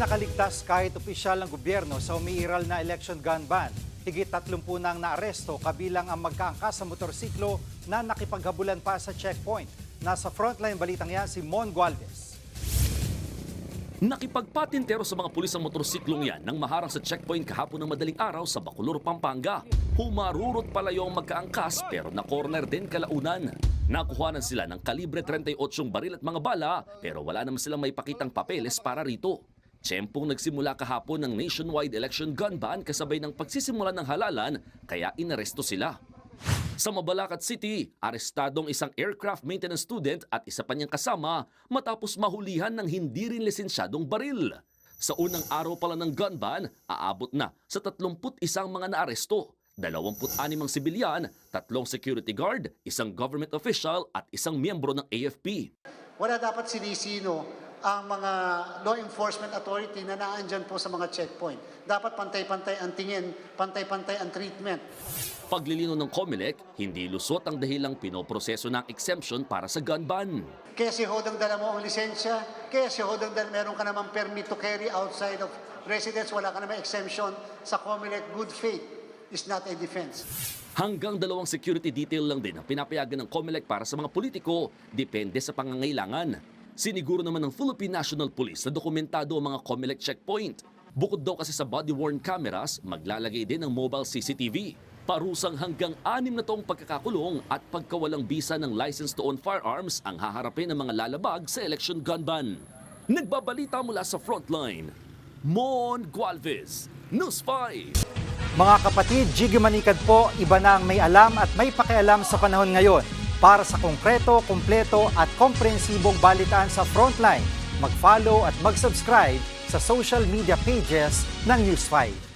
nakaligtas kahit opisyal ng gobyerno sa umiiral na election gun ban. Higit 30 nang naaresto kabilang ang magkaangkas sa motorsiklo na nakipaghabulan pa sa checkpoint. Nasa frontline balitang yan si Mon Gualvez. Nakipagpatintero sa mga pulis ang motorsiklong yan nang maharang sa checkpoint kahapon ng madaling araw sa Bacolor, Pampanga. Humarurot palayo ang magkaangkas pero na-corner din kalaunan. Nakuhanan sila ng kalibre 38 baril at mga bala pero wala naman silang may pakitang papeles para rito. Tiyempong nagsimula kahapon ng nationwide election gun ban kasabay ng pagsisimula ng halalan kaya inaresto sila. Sa Mabalacat City, arestadong isang aircraft maintenance student at isa pa niyang kasama matapos mahulihan ng hindi rin lisensyadong baril. Sa unang araw pala ng gun ban, aabot na sa 31 mga naaresto. 26 ang sibilyan, 3 security guard, isang government official at isang miyembro ng AFP. Wala dapat sinisino ang mga law enforcement authority na naandyan po sa mga checkpoint. Dapat pantay-pantay ang tingin, pantay-pantay ang treatment. Paglilino ng COMELEC, hindi lusot ang dahilang pinoproseso ng exemption para sa gun ban. Kaya si Hodang dala mo ang lisensya, kaya si Hodang dala meron ka namang permit to carry outside of residence, wala ka namang exemption sa COMELEC. Good faith is not a defense. Hanggang 2 security detail lang din ang pinapayagan ng COMELEC para sa mga politiko, depende sa pangangailangan. Siniguro naman ng Philippine National Police na dokumentado ang mga COMELEC checkpoint. Bukod daw kasi sa body-worn cameras, maglalagay din ng mobile CCTV. Parusang hanggang 6 na taong pagkakakulong at pagkawalang bisa ng license to own firearms ang haharapin ng mga lalabag sa election gun ban. Nagbabalita mula sa frontline, Mon Gualvez, News 5. Mga kapatid, Jiggy Manikad po, iba na ang may alam at may pakialam sa panahon ngayon. Para sa konkreto, kumpleto at komprehensibong balitaan sa Frontline, mag-follow at mag-subscribe sa social media pages ng News 5.